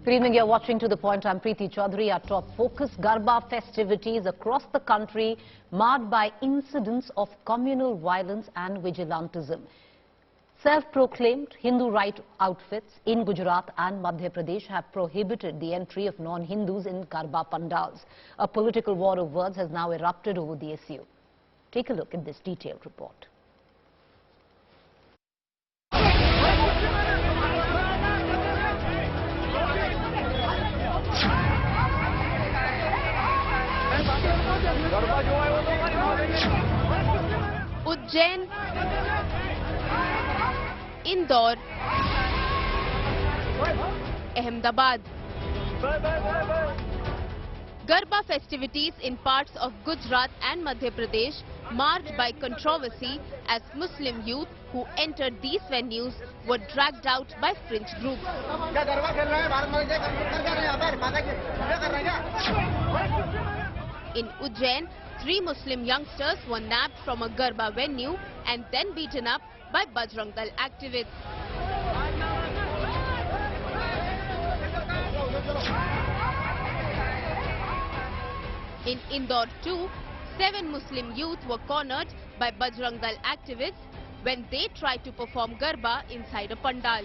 Good evening, you're watching To The Point. I'm Preeti Chaudhary. Our top focus, Garba festivities across the country marred by incidents of communal violence and vigilantism. Self-proclaimed Hindu right outfits in Gujarat and Madhya Pradesh have prohibited the entry of non-Hindus in Garba pandals. A political war of words has now erupted over the issue. Take a look at this detailed report. Ujjain, Indore, Ahmedabad. Garba festivities in parts of Gujarat and Madhya Pradesh marked by controversy as Muslim youth who entered these venues were dragged out by fringe groups. In Ujjain, 3 Muslim youngsters were nabbed from a Garba venue and then beaten up by Bajrang Dal activists. In Indore too, 7 Muslim youth were cornered by Bajrang Dal activists when they tried to perform Garba inside a pandal.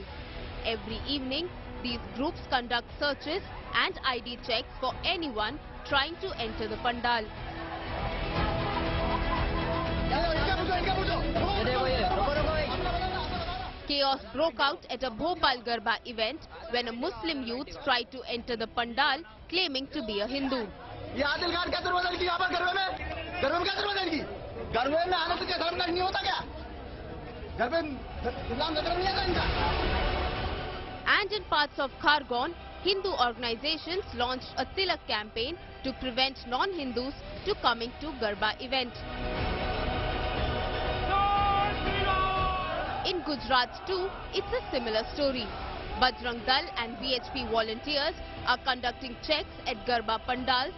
Every evening, these groups conduct searches and ID checks for anyone trying to enter the pandal. Chaos broke out at a Bhopal Garba event when a Muslim youth tried to enter the pandal claiming to be a Hindu. And in parts of Khargon, Hindu organizations launched a Tilak campaign to prevent non-Hindus to coming to Garba event. In Gujarat too, it's a similar story. Bajrang Dal and BHP volunteers are conducting checks at Garba pandals.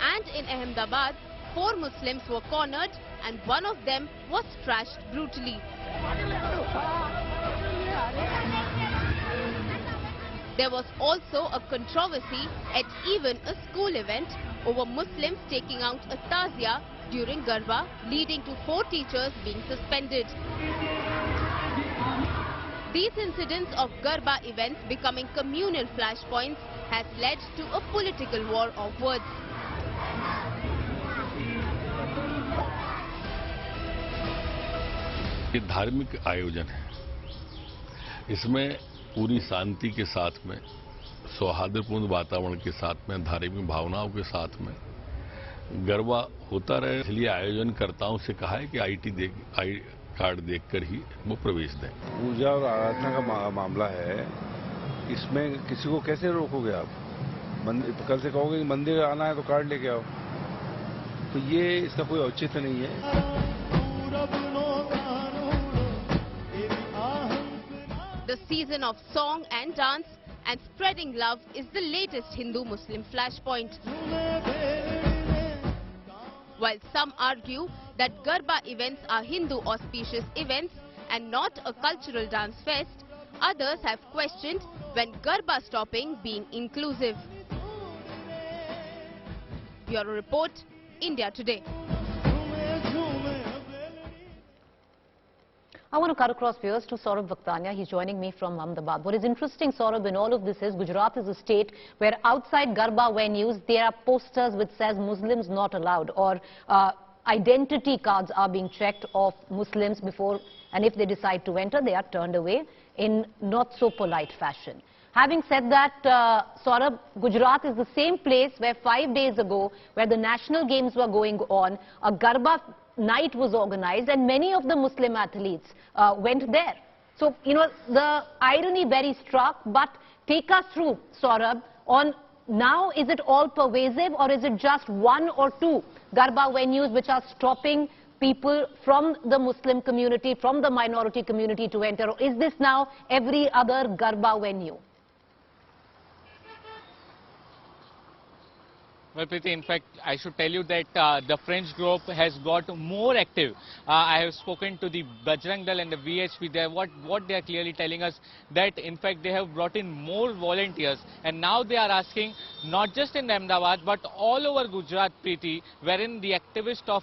And in Ahmedabad, 4 Muslims were cornered and one of them was trashed brutally. There was also a controversy at even a school event over Muslims taking out a tazia during Garba, leading to 4 teachers being suspended. These incidents of Garba events becoming communal flashpoints has led to a political war of words. ये धार्मिक आयोजन है, इसमें पूरी शांति के साथ में, सौहार्दपूर्ण वातावरण के साथ में, धार्मिक भावनाओं के साथ में गरबा होता रहे, इसलिए आयोजनकर्ताओं से कहा है कि आई कार्ड देखकर ही वो प्रवेश दें। पूजा और आराधना का मामला है, इसमें किसी को कैसे रोकोगे आप? कल से कहोगे कि मंदिर आना है तो कार्ड लेके आओ, तो ये इसका कोई औचित्य नहीं है। The season of song and dance and spreading love is the latest Hindu-Muslim flashpoint. While some argue that Garba events are Hindu auspicious events and not a cultural dance fest, others have questioned when Garba stopping being inclusive. Bureau Report, India Today. I want to cut across viewers to Saurabh Vaktania. He's joining me from Ahmedabad. What is interesting, Saurabh, in all of this is Gujarat is a state where outside Garba venues there are posters which says Muslims not allowed, or identity cards are being checked of Muslims before, and if they decide to enter, they are turned away in not so polite fashion. Having said that, Saurabh, Gujarat is the same place where 5 days ago, where the national games were going on, a Garba night was organized and many of the Muslim athletes went there. So, you know, the irony very struck, but take us through, Saurabh, on now is it all pervasive or is it just 1 or 2 Garba venues which are stopping people from the Muslim community, from the minority community to enter, or is this now every other Garba venue? Well, Preeti, in fact, I should tell you that the French group has got more active. I have spoken to the Bajrang Dal and the VHP. What they are clearly telling us that, in fact, they have brought in more volunteers. And now they are asking, not just in Ahmedabad, but all over Gujarat, Preeti, wherein the activists of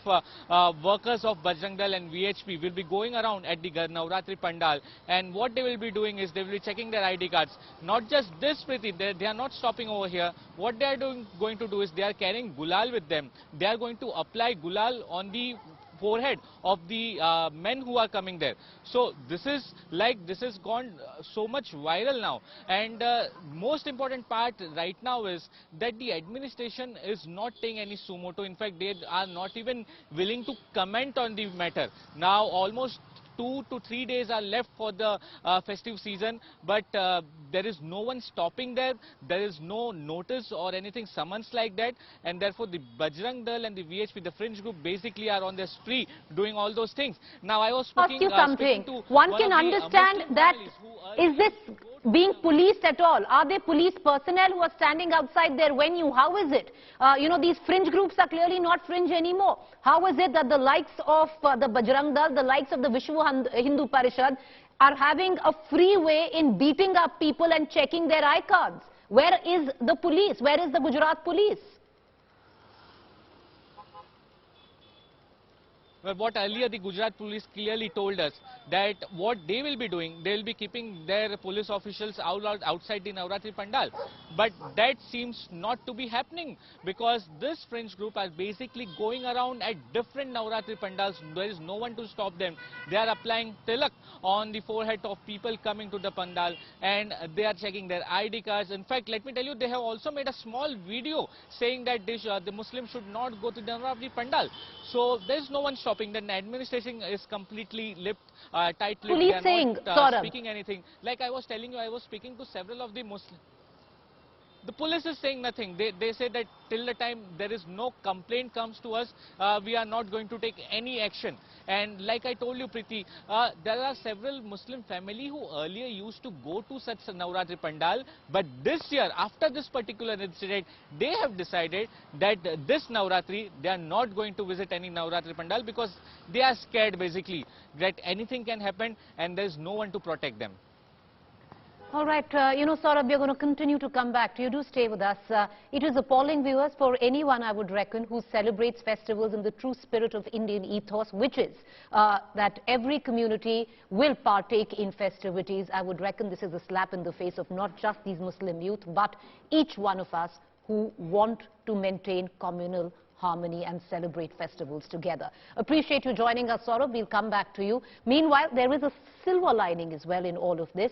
workers of Bajrang Dal and VHP will be going around at the Navratri Pandal. And what they will be doing is they will be checking their ID cards. Not just this, Preeti, they are not stopping over here. What they are going to do is they are carrying gulal with them. They are going to apply gulal on the forehead of the men who are coming there. So this has gone so much viral now. And most important part right now is that the administration is not taking any suo moto. In fact, they are not even willing to comment on the matter. Now almost 2 to 3 days are left for the festive season, but there is no one stopping there. There is no notice or anything, summons like that, and therefore the Bajrang Dal and the VHP, the fringe group, basically are on their spree doing all those things. Now I was speaking, ask you something. One can understand that. Is this being policed at all? Are there police personnel who are standing outside their venue? How is it? You know, these fringe groups are clearly not fringe anymore. How is it that the likes of the Bajrang Dal, the likes of the Vishwa Hindu Parishad are having a free way in beating up people and checking their I cards? Where is the police? Where is the Gujarat police? Well, what earlier the Gujarat police clearly told us that what they will be doing, they will be keeping their police officials outside the Navratri Pandal. But that seems not to be happening, because this French group are basically going around at different Navratri Pandals. There is no one to stop them. They are applying tilak on the forehead of people coming to the Pandal, and they are checking their ID cards. In fact, let me tell you, they have also made a small video saying that the Muslims should not go to the Navratri Pandal. So there is no one stopping. The administration is completely tight-lipped. Police saying, not speaking anything. Like I was telling you, I was speaking to several of the Muslims. The police is saying nothing. They say that till the time there is no complaint comes to us, we are not going to take any action. And like I told you, Preeti, there are several Muslim families who earlier used to go to such Navratri Pandal, but this year, after this particular incident, they have decided that this Navratri, they are not going to visit any Navratri Pandal, because they are scared basically that anything can happen and there is no one to protect them. All right, you know, Saurabh, we're going to continue to come back to you. Do stay with us. It is appalling, viewers, for anyone, I would reckon, who celebrates festivals in the true spirit of Indian ethos, which is that every community will partake in festivities. I would reckon this is a slap in the face of not just these Muslim youth, but each one of us who want to maintain communal harmony and celebrate festivals together. Appreciate you joining us, Saurabh. We'll come back to you. Meanwhile, there is a silver lining as well in all of this,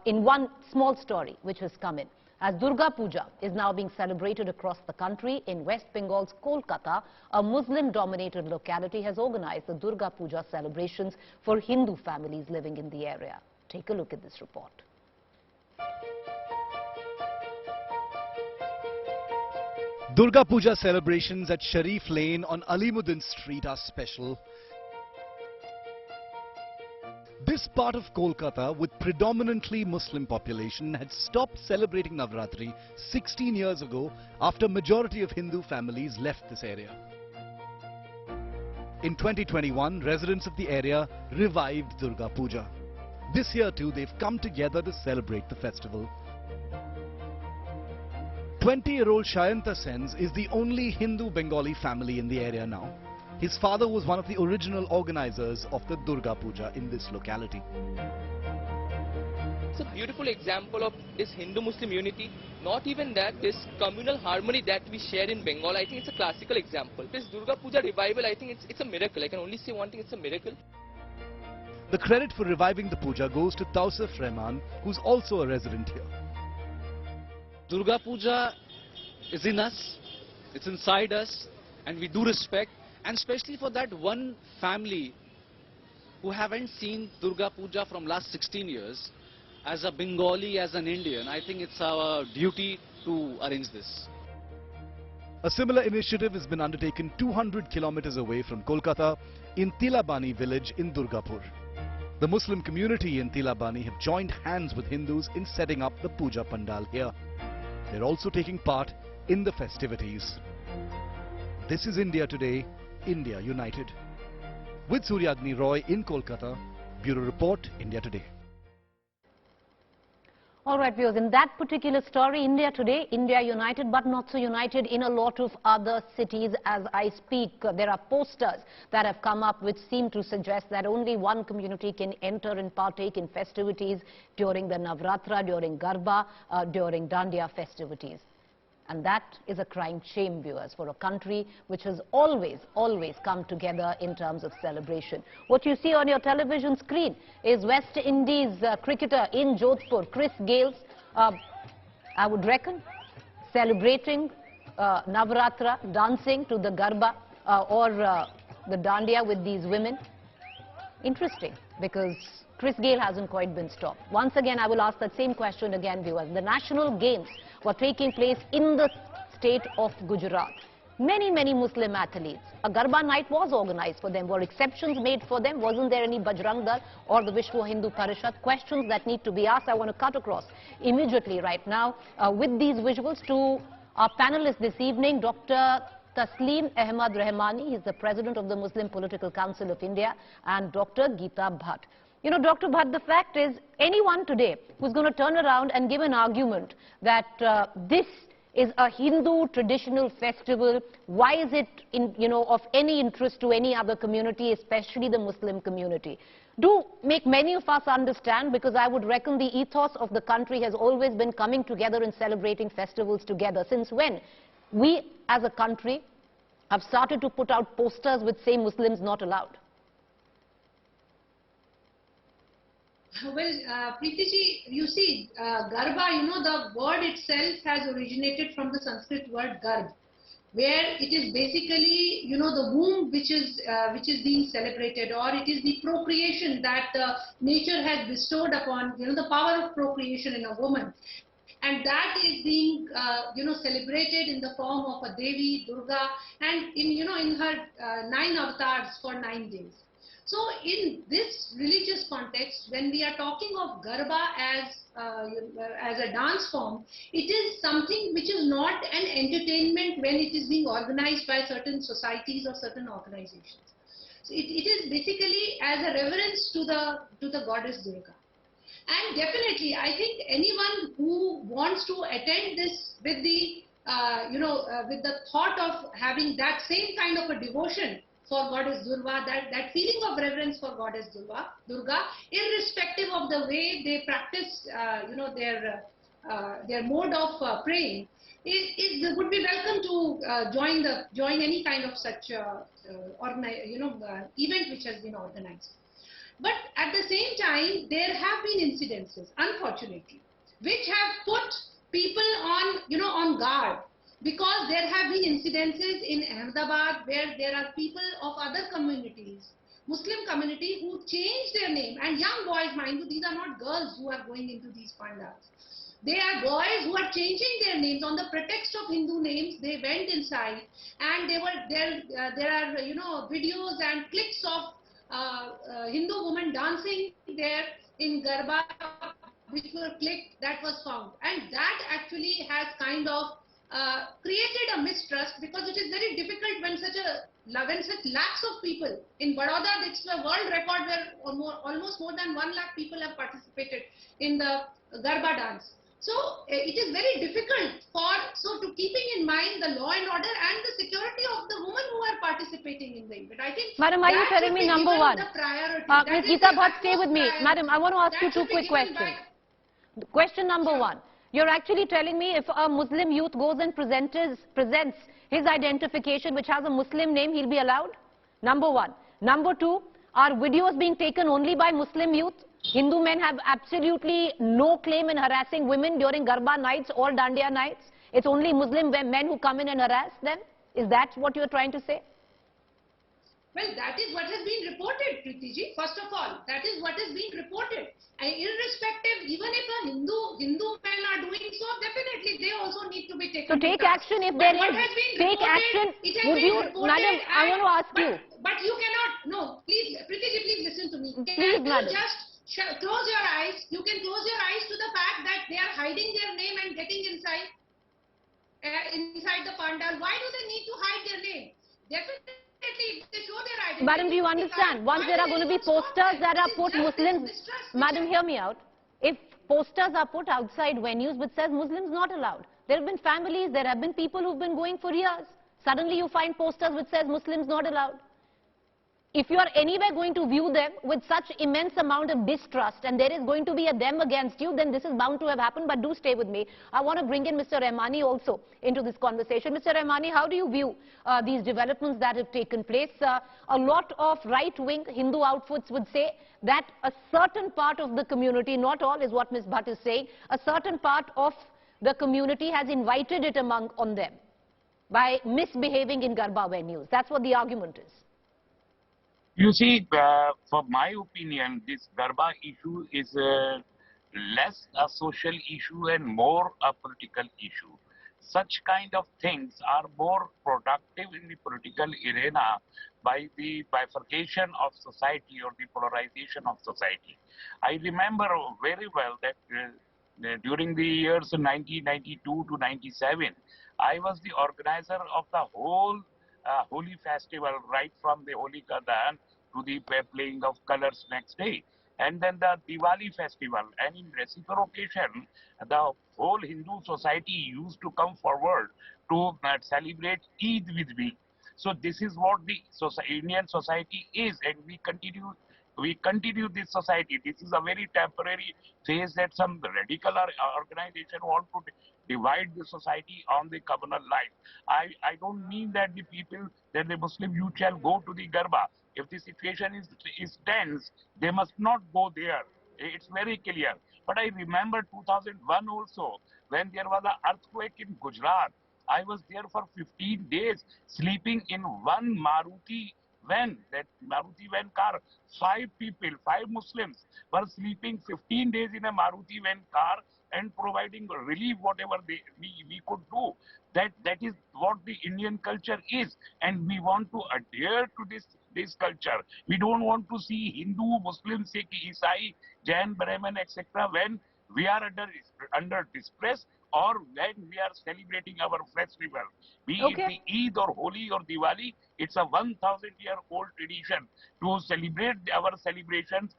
in one small story which has come in. As Durga Puja is now being celebrated across the country, in West Bengal's Kolkata, a Muslim-dominated locality has organized the Durga Puja celebrations for Hindu families living in the area. Take a look at this report. Durga Puja celebrations at Sharif Lane on Alimuddin Street are special. This part of Kolkata, with predominantly Muslim population, had stopped celebrating Navratri 16 years ago after majority of Hindu families left this area. In 2021, residents of the area revived Durga Puja. This year too, they've come together to celebrate the festival. 20-year-old Shayanta Sens is the only Hindu Bengali family in the area now. His father was one of the original organizers of the Durga Puja in this locality. It's a beautiful example of this Hindu-Muslim unity. Not even that, this communal harmony that we share in Bengal, I think it's a classical example. This Durga Puja revival, I think it's a miracle. I can only say one thing, it's a miracle. The credit for reviving the puja goes to Tausif Rahman, who's also a resident here. Durga Puja is in us, it's inside us, and we do respect, and especially for that one family who haven't seen Durga Puja from last 16 years. As a Bengali, as an Indian, I think it's our duty to arrange this. A similar initiative has been undertaken 200 kilometers away from Kolkata in Tilabani village in Durgapur. The Muslim community in Tilabani have joined hands with Hindus in setting up the Puja Pandal here. They're also taking part in the festivities. This is India Today, India United. With Suryagni Roy in Kolkata, Bureau Report, India Today. All right, viewers, in that particular story, India Today, India united, but not so united in a lot of other cities as I speak. There are posters that have come up which seem to suggest that only one community can enter and partake in festivities during the Navratra, during Garba, during Dandiya festivities. And that is a crying shame, viewers, for a country which has always come together in terms of celebration. What you see on your television screen is West Indies cricketer in Jodhpur, Chris Gayle, I would reckon, celebrating Navratra, dancing to the Garba or the Dandiya with these women. Interesting, because Chris Gayle hasn't quite been stopped. Once again, I will ask that same question again, viewers. The national games were taking place in the state of Gujarat. Many Muslim athletes. A Garba night was organized for them. Were exceptions made for them? Wasn't there any Bajrang Dal or the Vishwa Hindu Parishad? Questions that need to be asked. I want to cut across immediately right now with these visuals to our panelists this evening, Dr. Taslim Ahmad Rahmani, he's the president of the Muslim Political Council of India, and Dr. Geeta Bhatt. You know, Dr. Bhatt, the fact is, anyone today who's going to turn around and give an argument that this is a Hindu traditional festival, why is it, of any interest to any other community, especially the Muslim community? Do make many of us understand, because I would reckon the ethos of the country has always been coming together and celebrating festivals together. Since when we, as a country, have started to put out posters which say Muslims not allowed? Well, Preeti ji, you see, Garba, the word itself has originated from the Sanskrit word Garb, where it is basically, the womb which is being celebrated, or it is the procreation that nature has bestowed upon, the power of procreation in a woman. And that is being, celebrated in the form of a Devi, Durga, and in her 9 avatars for 9 days. So in this religious context, when we are talking of Garba as a dance form, it is something which is not an entertainment when it is being organized by certain societies or certain organizations. So it is basically as a reverence to the goddess Durga. And definitely, I think anyone who wants to attend this with the with the thought of having that same kind of a devotion for goddess Durga, that feeling of reverence for goddess Durga, irrespective of the way they practice, their mode of praying, would be welcome to join any kind of such event which has been organized. But at the same time, there have been incidences, unfortunately, which have put people on guard, because there have been incidences in Ahmedabad where there are people of other communities, Muslim community, who change their name, and young boys, mind you, these are not girls who are going into these pandals. They are boys who are changing their names on the pretext of Hindu names. They went inside, and they were there. There are videos and clips of Hindu women dancing there in Garba, which were clicked, that was found, and that actually has kind of created a mistrust, because it is very difficult when such lakhs of people in Baroda, it's a world record where almost more than 1 lakh people have participated in the Garba dance. So it is very difficult to keeping in mind the law and order and the security of the women who are participating in the event. I think, Madam, are you telling me number one? Ms. Geeta Bhatt, stay with me. Madam, I want to ask you 2 quick questions. Question number 1. You're actually telling me if a Muslim youth goes and presents his identification which has a Muslim name, he'll be allowed? Number 1. Number 2, are videos being taken only by Muslim youth? Hindu men have absolutely no claim in harassing women during Garba nights or Dandiya nights. It's only Muslim men who come in and harass them. Is that what you're trying to say? Well, that is what has been reported, Preeti ji. First of all, that is what is being reported. And irrespective, even if a Hindu men are doing so, definitely they also need to be taken. So take action if there is. Take action. Would you, madam? I want to ask you. But you cannot. No, please, Preeti ji, please listen to me. Please, madam. Just close your eyes. You can close your eyes to the fact that they are hiding their name and getting inside. inside the pandal. Why do they need to hide their name? Definitely, if they show their identity. Madam, do you understand? Once there are going to be posters that are put Muslims, Madam, hear me out. If posters are put outside venues which says Muslims not allowed, there have been families, there have been people who've been going for years. Suddenly you find posters which says Muslims not allowed. If you are anywhere going to view them with such immense amount of distrust and there is going to be a them against you, then this is bound to have happened. But do stay with me. I want to bring in Mr. Rahmani also into this conversation. Mr. Rahmani, how do you view these developments that have taken place? A lot of right-wing Hindu outfits would say that a certain part of the community, not all is what Ms. Bhatt is saying, a certain part of the community has invited it on them by misbehaving in Garba venues. That's what the argument is. You see, for my opinion, this Garba issue is less a social issue and more a political issue. Such kind of things are more productive in the political arena by the bifurcation of society or the polarization of society. I remember very well that during the years 1992 to 97, I was the organizer of the whole Holi festival, right from the Holi Kadan to the playing of colors next day. And then the Diwali festival. And in reciprocation, the whole Hindu society used to come forward to celebrate Eid with me. So this is what the Indian society is, and we continue this society. This is a very temporary phase that some radical organization want to divide the society on the communal life. I don't mean that the Muslim youth shall go to the Garba. If the situation is tense, they must not go there. It's very clear. But I remember 2001 also, when there was an earthquake in Gujarat. I was there for 15 days, sleeping in one Maruti van, that Maruti van car. 5 people, 5 Muslims were sleeping 15 days in a Maruti van car and providing relief, whatever we could do. That is what the Indian culture is, and we want to adhere to this culture. We don't want to see Hindu, Muslim, Sikh, Isai, Jain, Brahmin, etc. when we are under distress or when we are celebrating our festival. Be it the Eid or Holi or Diwali, it's a 1,000-year-old tradition to celebrate our celebrations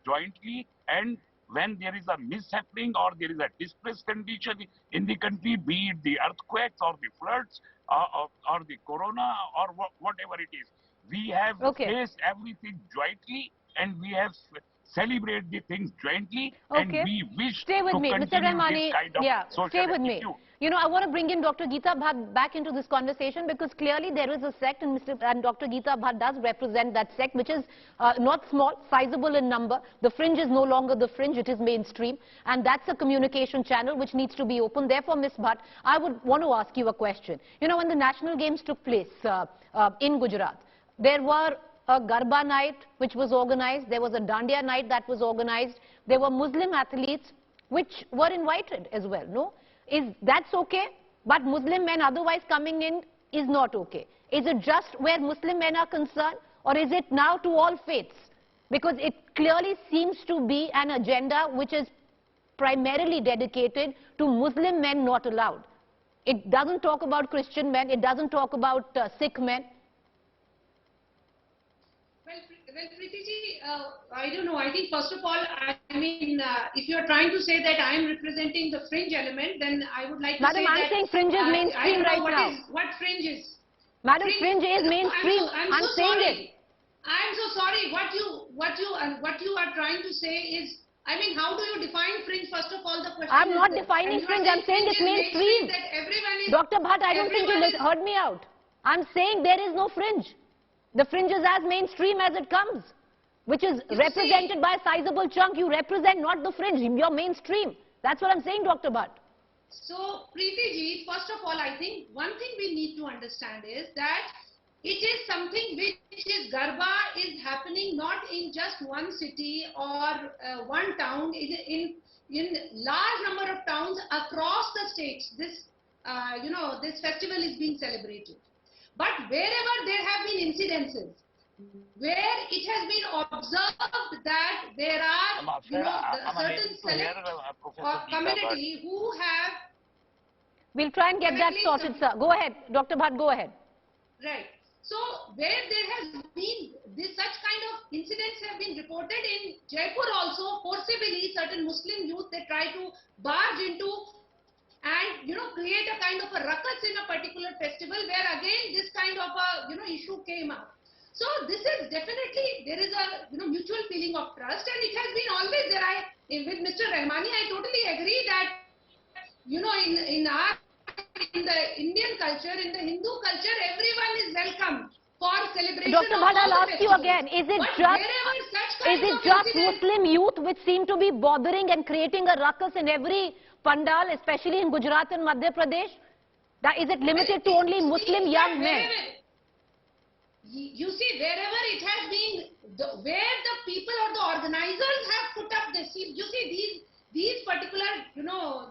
jointly, and when there is a mishappening or there is a distress condition in the country, be it the earthquakes or the floods or the corona or whatever it is, we have faced everything jointly and we have celebrate the things jointly, and we wish stay with to me, continue Mr. Rahmani. this kind of social stay with me. issue. You know, I want to bring in Dr. Geeta Bhatt back into this conversation because clearly there is a sect, and Dr. Geeta Bhatt does represent that sect, which is not small, sizable in number. The fringe is no longer the fringe, it is mainstream, and that's a communication channel which needs to be open. Therefore, Ms. Bhatt, I would want to ask you a question. You know, when the national games took place in Gujarat, there were a Garba night which was organized, there was a Dandiya night that was organized, there were Muslim athletes which were invited as well, no? That's okay, but Muslim men otherwise coming in is not okay. Is it just where Muslim men are concerned, or is it now to all faiths? Because it clearly seems to be an agenda which is primarily dedicated to Muslim men not allowed. It doesn't talk about Christian men, it doesn't talk about Sikh men. Well, Preeti ji, I don't know. I think first of all, I mean, if you are trying to say that I am representing the fringe element, then I would like to say that... Madam, I'm saying fringe is mainstream right now. What fringe is? Madam, fringe is mainstream. I'm saying it. I'm so sorry. What you are trying to say is, I mean, how do you define fringe? First of all, the question. I'm not defining fringe. I'm saying it's mainstream. That everyone is, Dr. Bhatt, I don't think you heard me out. I'm saying there is no fringe. The fringe is as mainstream as it comes, which is represented by a sizable chunk. You represent not the fringe, you're mainstream. That's what I'm saying, Dr. Bhatt. So, Preeti ji, first of all, I think one thing we need to understand is that it is something which is Garba is happening not in just one city or one town. In large number of towns across the states, this this festival is being celebrated. But wherever there have been incidences, where it has been observed that there are, certain select community who have We'll try and get that sorted, sir. Go ahead, Dr. Bhatt, go ahead. Right. So where there has been such kind of incidents have been reported in Jaipur also, forcibly certain Muslim youth, they try to barge into and create a kind of a ruckus in a particular festival, where again this kind of a issue came up. So this is definitely, there is a mutual feeling of trust, and it has been always there. With Mr. Rahmani, I totally agree that in the Indian culture, in the Hindu culture, everyone is welcome for celebration. Dr. Bhatt, I'll ask you again, is it just Muslim youth which seem to be bothering and creating a ruckus in every pandal, especially in Gujarat and Madhya Pradesh? Is it limited to only Muslim young men? You see, wherever it has been, where the people or the organizers have put up this, you see these particular,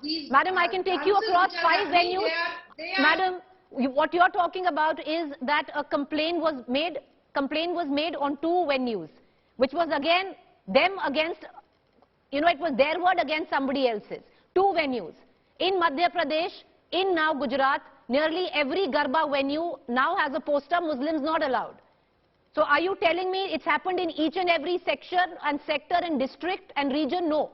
these... Madam, I can take you across 5 venues. Madam, what you're talking about is that a complaint was made on 2 venues, which was again them against, it was their word against somebody else's. 2 venues. In Madhya Pradesh, in now Gujarat, nearly every Garba venue now has a poster, Muslims not allowed. So are you telling me it's happened in each and every section and sector and district and region? No.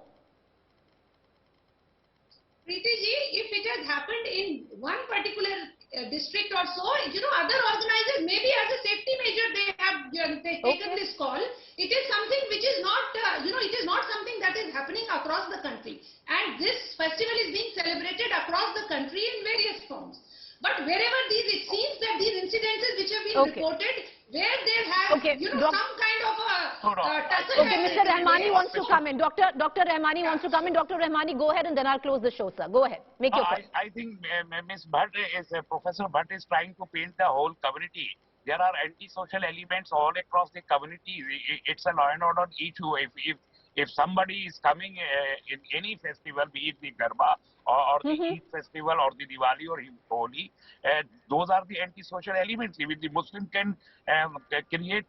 Preeti ji, if it has happened in one particular district or so, other organizers, maybe as a safety measure, they have taken this call. It is something which is not, it is not something that is happening across the country. And this festival is being celebrated across the country in various forms. But wherever it seems that these incidences which have been reported, where there has, some kind of a tussle. Okay, Mr. Rahmani wants to come in. Dr. Rahmani wants to come in. Dr. Rahmani, go ahead and then I'll close the show, sir. Go ahead. Make your point. I think Ms. Bhatt Professor Bhatt is trying to paint the whole community. There are anti-social elements all across the community. It's a law and order issue. If somebody is coming in any festival, be it the Garba or the Eid festival or the Diwali or Holi, those are the anti-social elements. Even the Muslim can create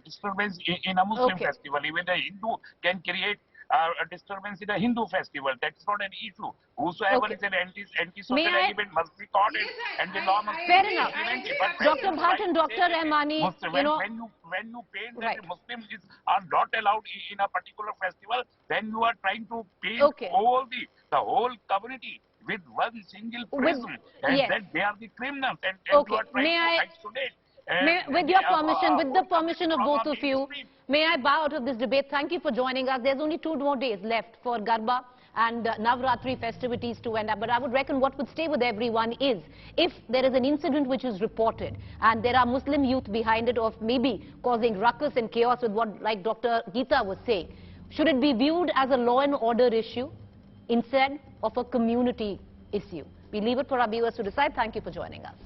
disturbance in a Muslim festival. Even the Hindu can create a disturbance in a Hindu festival. That's not an issue. Whosoever is an anti-social element must be caught and the law must be implemented. But Dr. Bhatt and Dr. Rahmani, when you paint that the Muslims are not allowed in a particular festival, then you are trying to paint the whole community with one single prism, and that they are the criminals, and you are trying to isolate. With your permission, with the permission of both of you, may I bow out of this debate? Thank you for joining us. There's only 2 more days left for Garba and Navratri festivities to end up. But I would reckon what would stay with everyone is, if there is an incident which is reported and there are Muslim youth behind it, of maybe causing ruckus and chaos with what, like Dr. Geeta was saying, should it be viewed as a law and order issue instead of a community issue? We leave it for our viewers to decide. Thank you for joining us.